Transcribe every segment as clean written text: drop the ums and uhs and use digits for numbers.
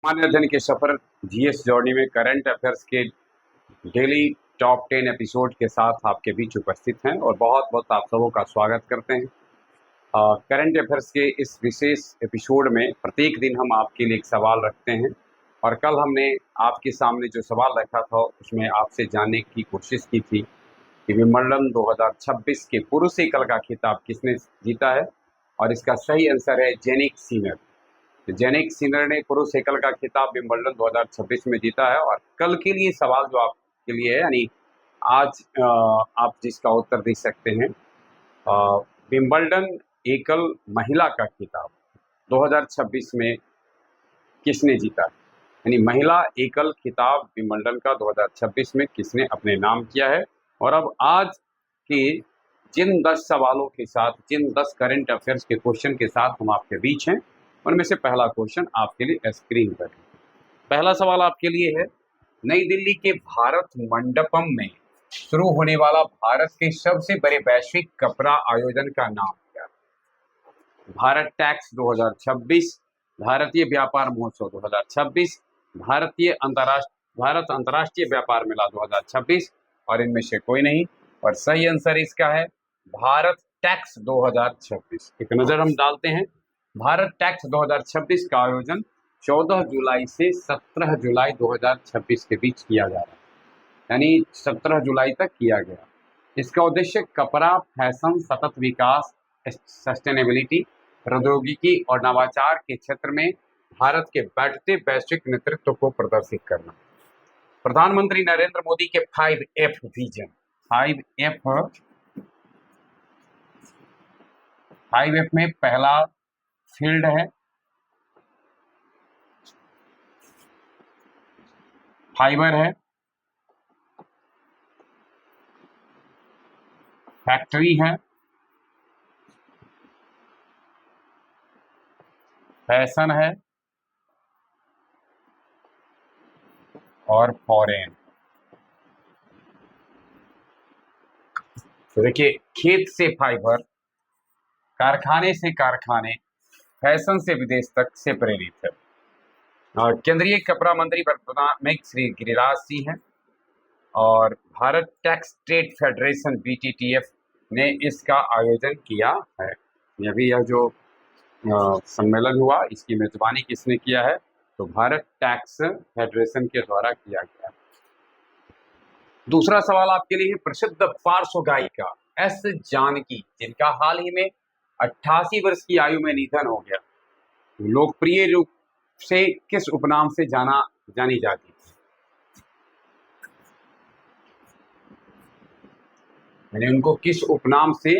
सामान्य अध्ययन के सफर जीएस जर्नी में करंट अफेयर्स के डेली टॉप 10 एपिसोड के साथ आपके बीच उपस्थित हैं और बहुत बहुत आप सबों का स्वागत करते हैं। करंट अफेयर्स के इस विशेष एपिसोड में प्रत्येक दिन हम आपके लिए एक सवाल रखते हैं और कल हमने आपके सामने जो सवाल रखा था उसमें आपसे जानने की कोशिश की थी कि विंबलडन 2026 के पुरुष एकल का खिताब किसने जीता है, और इसका सही आंसर है जेनिक सिनर। जेनिक सिनर ने पुरुष एकल का खिताब विंबलडन 2026 में जीता है। और कल के लिए सवाल जो आपके लिए है, यानी आज आप जिसका उत्तर दे सकते हैं, विंबलडन एकल महिला का खिताब 2026 में किसने जीता है, यानी महिला एकल खिताब विंबलडन का 2026 में किसने अपने नाम किया है। और अब आज के जिन 10 सवालों के साथ, जिन 10 करंट अफेयर्स के क्वेश्चन के साथ हम आपके बीच हैं, उनमें से पहला क्वेश्चन आपके लिए स्क्रीन पर है। पहला सवाल आपके लिए है, नई दिल्ली के भारत मंडपम में शुरू होने वाला भारत के सबसे बड़े वैश्विक कपड़ा आयोजन का नाम क्या है? भारत टैक्स 2026, भारतीय व्यापार महोत्सव 2026, भारत अंतर्राष्ट्रीय व्यापार मेला 2026, और इनमें से कोई नहीं। और सही आंसर इसका है भारत टैक्स 2026। एक नजर हम डालते हैं। भारत टैक्स 2026 का आयोजन 14 जुलाई से 17 जुलाई 2026 के बीच किया जा रहा है, यानी 17 जुलाई तक किया गया। इसका उद्देश्य कपड़ा, फैशन, सतत विकास, सस्टेनेबिलिटी, प्रौद्योगिकी और नवाचार के क्षेत्र में भारत के बढ़ते वैश्विक नेतृत्व को प्रदर्शित करना। प्रधानमंत्री नरेंद्र मोदी के 5F विजन, 5F में पहला फील्ड है, फाइबर है, फैक्ट्री है, फैशन है और फॉरेन। तो देखिए, खेत से फाइबर, कारखाने से कारखाने, फैशन से विदेश तक से प्रेरित है। केंद्रीय कपड़ा मंत्री वर्तमान में श्री गिरिराज सिंह हैं और Bharat tax trade federation BTTF ने इसका आयोजन किया है। अभी यह जो सम्मेलन हुआ, इसकी मेजबानी किसने किया है? तो भारत टैक्स फेडरेशन के द्वारा किया गया। दूसरा सवाल आपके लिए, प्रसिद्ध पार्श्व गायिका एस जानकी, जिनका हाल ही में 88 वर्ष की आयु में निधन हो गया, लोकप्रिय रूप से किस उपनाम से जानी जाती थी? यानी उनको किस उपनाम से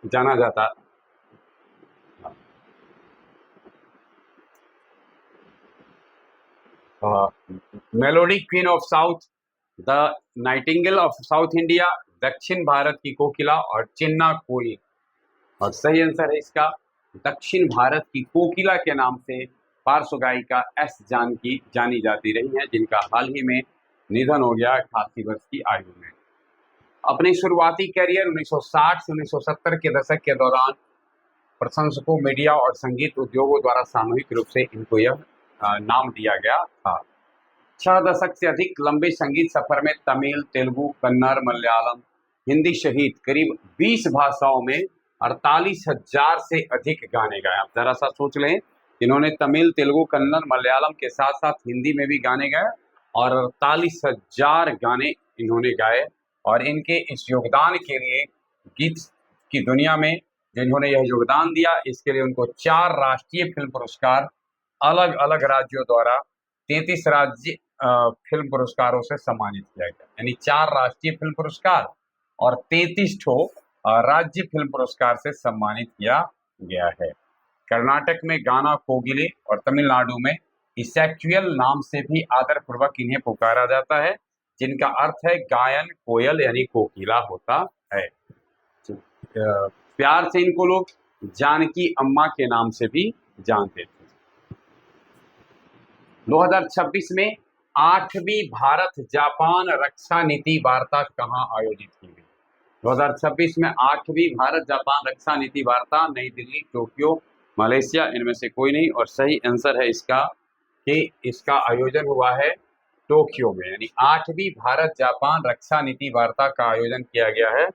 जाना जाता? Melody queen of south, the Nightingale of south India, दक्षिण भारत की कोकिला और चिन्ना कोली। और सही आंसर है इसका दक्षिण भारत की कोकिला के नाम से पार्श्व गायिका एस जानकी जानी जाती रही हैं, जिनका हाल ही में निधन हो गया 88 वर्ष की आयु में। अपने शुरुआती कैरियर 1960 से 1970 के दशक के दौरान प्रशंसकों, मीडिया और संगीत उद्योगों द्वारा सामूहिक रूप से इनको यह नाम दिया गया था। 6 दशक से अधिक लंबे संगीत सफर में तमिल, तेलुगु, कन्नड़, मलयालम, हिंदी सहित करीब 20 भाषाओं में 48,000 से अधिक गाने गाए। आप जरा सा सोच लें, इन्होंने तमिल, तेलुगु, कन्नड़, मलयालम के साथ साथ हिंदी में भी गाने गाए और 48,000 गाने इन्होंने गाए। और इनके इस योगदान के लिए गीत की दुनिया में जिन्होंने यह योगदान दिया, इसके लिए उनको 4 राष्ट्रीय फिल्म पुरस्कार अलग अलग राज्यों द्वारा 33 राज्य फिल्म पुरस्कारों से सम्मानित किया गया, यानी 4 राष्ट्रीय फिल्म पुरस्कार और 33 राज्य फिल्म पुरस्कार से सम्मानित किया गया है। कर्नाटक में गाना कोगिले और तमिलनाडु में इसेक्चुअल नाम से भी आदरपूर्वक इन्हें पुकारा जाता है, जिनका अर्थ है गायन कोयल यानी कोकिला होता है। प्यार से इनको लोग जानकी अम्मा के नाम से भी जानते थे। 2026 में 8वीं भारत जापान रक्षा नीति वार्ता कहाँ आयोजित की गई? 2026 में 8वीं भारत जापान रक्षा नीति वार्ता नई दिल्ली, टोक्यो, मलेशिया, इनमें से कोई नहीं। और सही आंसर है इसका कि इसका आयोजन हुआ है टोक्यो में, यानी 8वीं भारत जापान रक्षा नीति वार्ता का आयोजन किया गया है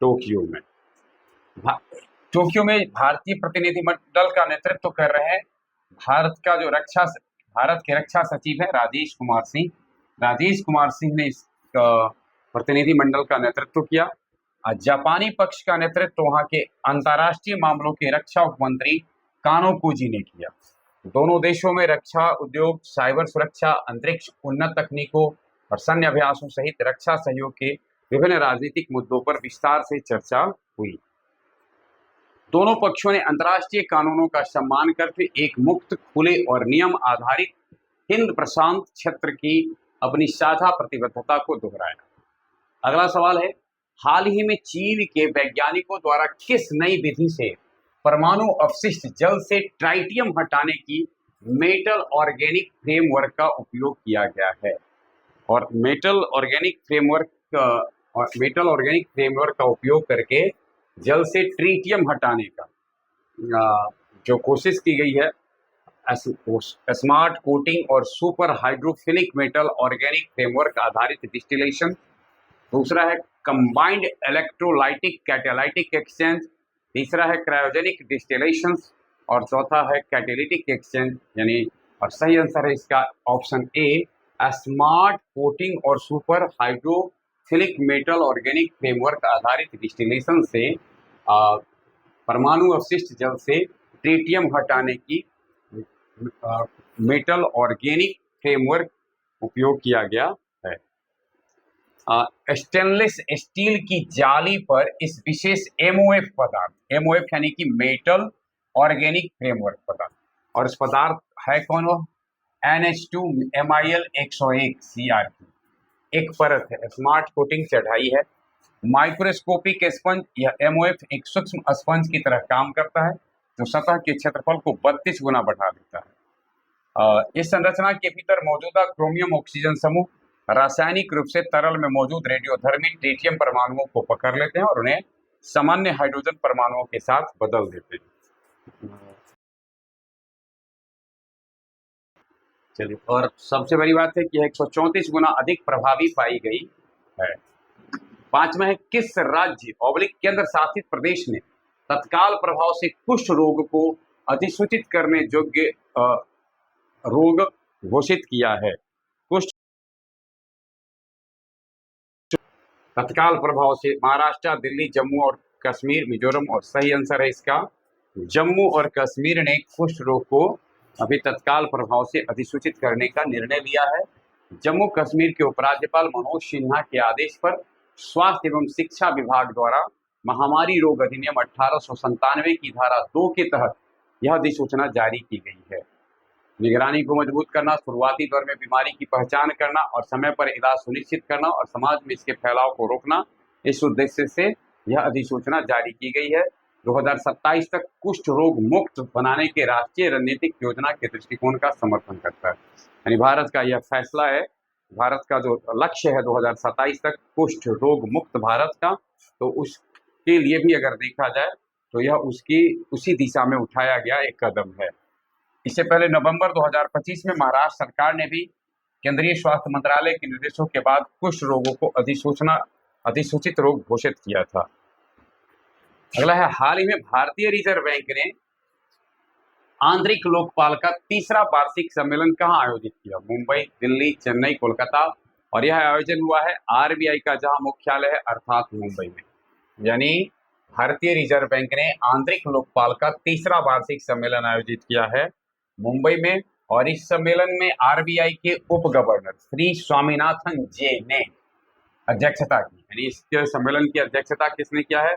टोक्यो में। टोक्यो में भारतीय प्रतिनिधिमंडल का नेतृत्व कर रहे हैं भारत के रक्षा सचिव है राजेश कुमार सिंह। राजेश कुमार सिंह ने इस प्रतिनिधिमंडल का नेतृत्व किया। जापानी पक्ष का नेतृत्व वहां के अंतर्राष्ट्रीय मामलों के रक्षा उपमंत्री कानोकुजी ने किया। दोनों देशों में रक्षा उद्योग, साइबर सुरक्षा, अंतरिक्ष, उन्नत तकनीकों और सैन्य अभ्यासों सहित रक्षा सहयोग के विभिन्न राजनीतिक मुद्दों पर विस्तार से चर्चा हुई। दोनों पक्षों ने अंतर्राष्ट्रीय कानूनों का सम्मान करते एक मुक्त, खुले और नियम आधारित हिंद प्रशांत क्षेत्र की अपनी साझा प्रतिबद्धता को दोहराया। अगला सवाल है, हाल ही में चीन के वैज्ञानिकों द्वारा किस नई विधि से परमाणु अपशिष्ट जल से ट्राइटियम हटाने की मेटल ऑर्गेनिक फ्रेमवर्क का उपयोग किया गया है? और मेटल ऑर्गेनिक फ्रेमवर्क का उपयोग करके जल से ट्रीटियम हटाने का जो कोशिश की गई है, स्मार्ट कोटिंग और super hydrophilic metal organic framework आधारित डिस्टिलेशन। दूसरा है कंबाइंड इलेक्ट्रोलाइटिक कैटालाइटिक एक्सचेंज। तीसरा है क्रायोजेनिक डिस्टिलेशन और चौथा है कैटालिटिक एक्सचेंज, यानी और सही आंसर है इसका ऑप्शन ए, स्मार्ट कोटिंग और super hydrophilic metal organic framework आधारित डिस्टिलेशन से परमाणु अपशिष्ट जल से ट्रीटियम हटाने की मेटल ऑर्गेनिक फ्रेमवर्क उपयोग किया गया है। स्टेनलेस स्टील की जाली पर इस विशेष एमओएफ पदार्थ, एमओएफ यानी कि मेटल ऑर्गेनिक फ्रेमवर्क पदार्थ, और इस पदार्थ है कौन? वो NH2MIL 101 CR की एक परत है, स्मार्ट कोटिंग चढ़ाई है। माइक्रोस्कोपिक स्पंज, यह एमओएफ एक सूक्ष्म स्पंज की तरह काम करता है जो सतह के क्षेत्रफल को 32 गुना बढ़ा देता है। इस संरचना के भीतर मौजूदा क्रोमियम ऑक्सीजन समूह रासायनिक रूप से तरल में मौजूद रेडियोधर्मी ट्रीटियम परमाणुओं को पकड़ लेते हैं और उन्हें सामान्य हाइड्रोजन परमाणुओं के साथ बदल देते हैं। चलिए, और सबसे बड़ी बात है कि 134 गुना अधिक प्रभावी पाई गई है। पांचवा है, किस राज्य केंद्र शासित प्रदेश ने तत्काल प्रभाव से कुष्ठ रोग को अधिसूचित करने योग्य रोग घोषित किया है? कुष्ठ तत्काल प्रभाव से महाराष्ट्र, दिल्ली, जम्मू और कश्मीर, मिजोरम, और सही आंसर है इसका जम्मू और कश्मीर ने कुष्ठ रोग को अभी तत्काल प्रभाव से अधिसूचित करने का निर्णय लिया है। जम्मू कश्मीर के उपराज्यपाल मनोज सिन्हा के आदेश पर स्वास्थ्य एवं शिक्षा विभाग द्वारा महामारी रोग अधिनियम 1897 की धारा 2 के तहत यह अधिसूचना जारी की गई है। निगरानी को मजबूत करना, शुरुआती दौर में बीमारी की पहचान करना और समय पर इलाज सुनिश्चित करना और समाज में इसके फैलाव को रोकना, इस उद्देश्य से यह अधिसूचना जारी की गई है। 2027 तक कुष्ठ रोग मुक्त बनाने के राष्ट्रीय रणनीतिक योजना के दृष्टिकोण का समर्थन करता है। यानी भारत का यह फैसला है, भारत का जो लक्ष्य है 2027 तक कुष्ठ रोग मुक्त भारत का, तो उसके लिए भी अगर देखा जाए तो यह उसी दिशा में उठाया गया एक कदम है। इससे पहले नवंबर 2025 में महाराष्ट्र सरकार ने भी केंद्रीय स्वास्थ्य मंत्रालय के निर्देशों के बाद कुष्ठ रोगों को अधिसूचित रोग घोषित किया था। अगला है, हाल ही में भारतीय रिजर्व बैंक ने आंतरिक लोकपाल का तीसरा वार्षिक सम्मेलन कहाँ आयोजित किया? मुंबई, दिल्ली, चेन्नई, कोलकाता, और यह आयोजन हुआ है आरबीआई का जहां मुख्यालय है अर्थात मुंबई में। यानी भारतीय रिजर्व बैंक ने आंतरिक लोकपाल का तीसरा वार्षिक सम्मेलन आयोजित किया है मुंबई में, और इस सम्मेलन में आरबीआई के उप गवर्नर श्री स्वामीनाथन जे ने अध्यक्षता की। यानी इसके सम्मेलन की अध्यक्षता किसने किया है?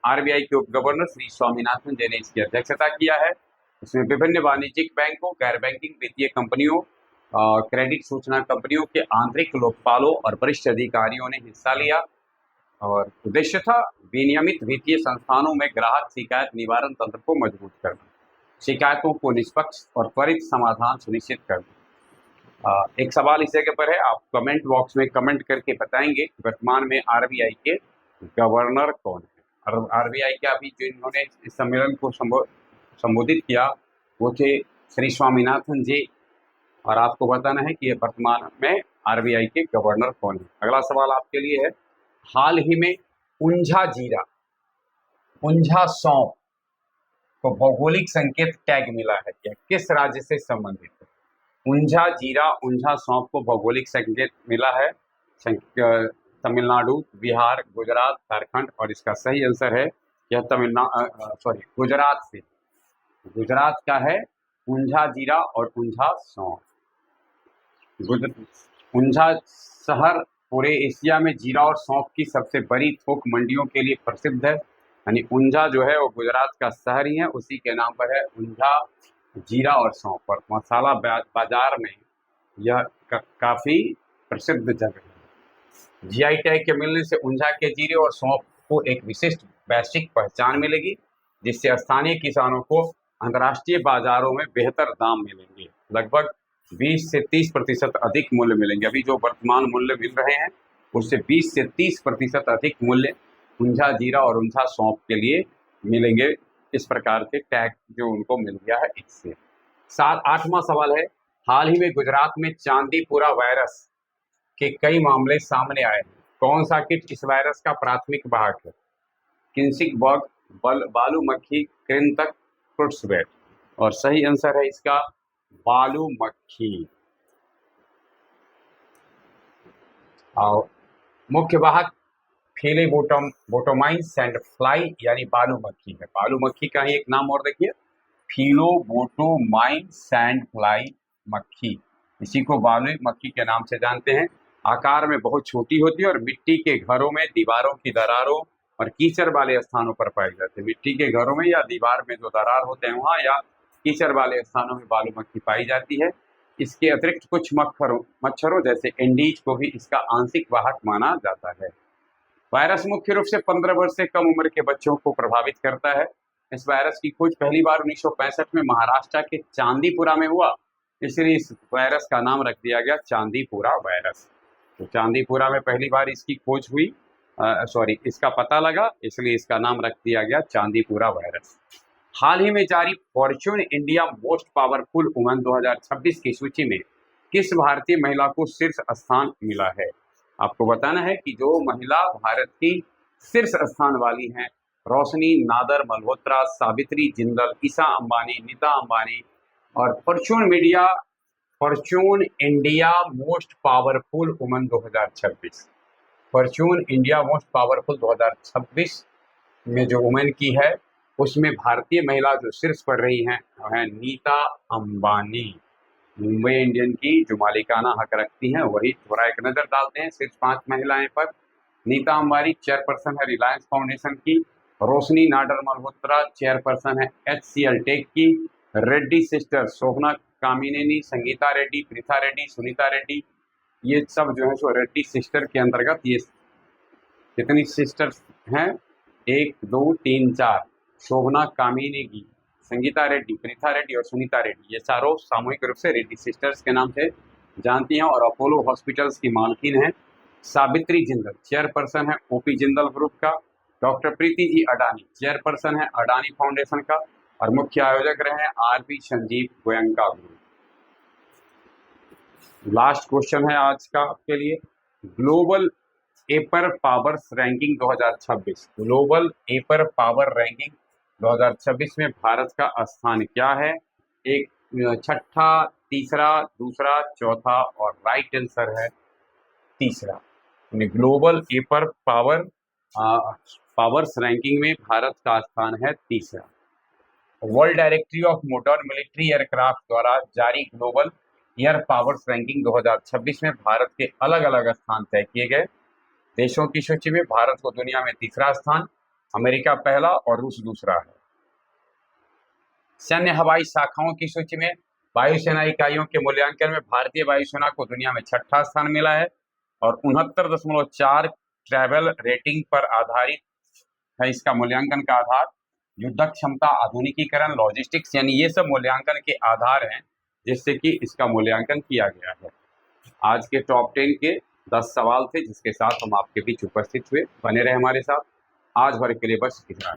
आरबीआई के उप गवर्नर श्री स्वामीनाथन जे ने इसकी अध्यक्षता किया है। इसमें विभिन्न वाणिज्यिक बैंकों, गैर बैंकिंग वित्तीय कंपनियों, क्रेडिट सूचना कंपनियों के आंतरिक लोकपालों और वरिष्ठ अधिकारियों ने हिस्सा लिया, और उद्देश्य था विनियमित वित्तीय संस्थानों में ग्राहक शिकायत निवारण तंत्र को मजबूत करना, शिकायतों को निष्पक्ष और त्वरित समाधान सुनिश्चित करना। एक सवाल इस जगह पर है, आप कमेंट बॉक्स में कमेंट करके बताएंगे वर्तमान में आरबीआई के गवर्नर कौन है? और आरबीआई के अभी जो इन्होंने इस सम्मेलन को संबोधित किया वो थे श्री स्वामीनाथन जी, और आपको बताना है कि ये वर्तमान में आरबीआई के गवर्नर कौन है। अगला सवाल आपके लिए है, हाल ही में उंझा जीरा, उंझा सौंफ को भौगोलिक संकेत टैग मिला है, यह किस राज्य से संबंधित है? उंझा जीरा, उंझा सौंफ को भौगोलिक संकेत मिला है तमिलनाडु, बिहार, गुजरात, झारखंड, और इसका सही आंसर है यह गुजरात से। गुजरात का है उंझा जीरा और उंझा सौंफ। उंझा शहर पूरे एशिया में जीरा और सौंफ की सबसे बड़ी थोक मंडियों के लिए प्रसिद्ध है। यानी उंझा जो है वो गुजरात का शहर ही है, उसी के नाम पर है उंझा जीरा और सौंफ। और मसाला बाजार में यह काफी प्रसिद्ध जगह है। जीआई टैग के मिलने से उंझा के जीरे और सौंफ को एक विशिष्ट वैश्विक पहचान मिलेगी, जिससे स्थानीय किसानों को अंतर्राष्ट्रीय बाजारों में बेहतर दाम मिलेंगे। लगभग 20 से 30% अधिक मूल्य मिलेंगे। अभी जो वर्तमान मूल्य मिल रहे हैं उससे 20 से 30% अधिक मूल्य उंझा जीरा और उंझा सौंफ के लिए मिलेंगे। इस प्रकार के टैग जो उनको मिल गया है इससे। 8वां सवाल है, हाल ही में गुजरात में चांदीपुरा वायरस के कई मामले सामने आए हैं। कौन सा कीट इस वायरस का प्राथमिक वाहक है? किंसिक बग, बालू मक्खी, कृंतक, फ्रूट्स बैट। और सही आंसर है इसका बालू मक्खी। और मुख्य वाहक फिलोबोटोमाइन सैंड फ्लाई यानी बालू मक्खी है। बालू मक्खी का ही एक नाम और देखिए, फिलोबोटोमाइन सैंड फ्लाई मक्खी, इसी को बालू मक्खी के नाम से जानते हैं। आकार में बहुत छोटी होती है और मिट्टी के घरों में दीवारों की दरारों और कीचड़ वाले स्थानों पर पाई जाती है। मिट्टी के घरों में या दीवार में जो दरार होते हैं वहाँ या कीचड़ वाले स्थानों में बालू मक्खी पाई जाती है। इसके अतिरिक्त कुछ मच्छरों जैसे एंडीज को भी इसका आंशिक वाहक माना जाता है। वायरस मुख्य रूप से 15 वर्ष से कम उम्र के बच्चों को प्रभावित करता है। इस वायरस की खोज पहली बार 1965 में महाराष्ट्र के चांदीपुरा में हुआ, इसलिए इस वायरस का नाम रख दिया गया चांदीपुरा वायरस। तो चांदीपुरा में पहली बार इसकी खोज हुई, इसका पता लगा, इसलिए इसका नाम रख दिया गया चांदीपुरा वायरस। हाल ही में जारी Fortune India most powerful women 2026 की सूची में किस भारतीय महिला को शीर्ष स्थान मिला है? आपको बताना है कि जो महिला भारत की शीर्ष स्थान वाली हैं, रोशनी नादर मल्होत्रा, सावित्री जिंदल, ईशा अंबानी, नीता अंबानी। और Fortune India most powerful women 2026, Fortune India most powerful 2026 में जो वुमेन की है उसमें भारतीय महिला जो शीर्ष पर रही हैं वो है नीता अंबानी। मुंबई इंडियन की जो मालिकाना हक रखती हैं वही थोड़ा एक नजर डालते हैं सिर्फ 5 महिलाएं पर। नीता अंबानी चेयरपर्सन है रिलायंस फाउंडेशन की, रोशनी नाडर मल्होत्रा चेयरपर्सन है HCL टेक की, रेड्डी सिस्टर शोभना कामिनेनी, संगीता रेड्डी, प्रीथा रेड्डी, सुनीता रेड्डी, ये सब जो है सो रेड्डी सिस्टर के अंतर्गत। ये कितनी सिस्टर्स हैं? 1 2 3 4, शोभना कामिनेगी, संगीता रेड्डी, प्रीथा रेड्डी और सुनीता रेड्डी, ये चारों सामूहिक रूप से रेड्डी सिस्टर्स के नाम से जानती हैं। और अपोलो हॉस्पिटल्स की मालकिन है सावित्री जिंदल, चेयरपर्सन है ओपी जिंदल ग्रुप का। डॉक्टर प्रीति जी अडानी चेयरपर्सन है अडानी फाउंडेशन का और मुख्य आयोजक रहे हैं RP Sanjeev Goenka group. Last question है आज का आपके लिए, ग्लोबल एपर पावर्स रैंकिंग 2026, ग्लोबल एपर पावर रैंकिंग 2026 में भारत का स्थान क्या है? एक छठा, तीसरा, दूसरा, चौथा और राइट आंसर है तीसरा। ग्लोबल एपर पावर्स रैंकिंग में भारत का स्थान है तीसरा। World directory of modern military aircraft द्वारा जारी ग्लोबल एयर पावर्स रैंकिंग 2026 में भारत के अलग अलग स्थान तय किए गए। देशों की सूची में भारत को दुनिया में तीसरा स्थान, अमेरिका पहला और रूस दूसरा है। सैन्य हवाई शाखाओं की सूची में वायुसेना इकाइयों के मूल्यांकन में भारतीय वायुसेना को दुनिया में छठा स्थान मिला है और 69.4 ट्रैवल रेटिंग पर आधारित है इसका मूल्यांकन का आधार। युद्ध क्षमता, आधुनिकीकरण, लॉजिस्टिक्स, यानी ये सब मूल्यांकन के आधार हैं जिससे कि इसका मूल्यांकन किया गया है। आज के टॉप 10 के 10 सवाल थे जिसके साथ हम आपके बीच उपस्थित हुए। बने रहे हमारे साथ। आज भर के लिए बस इतना।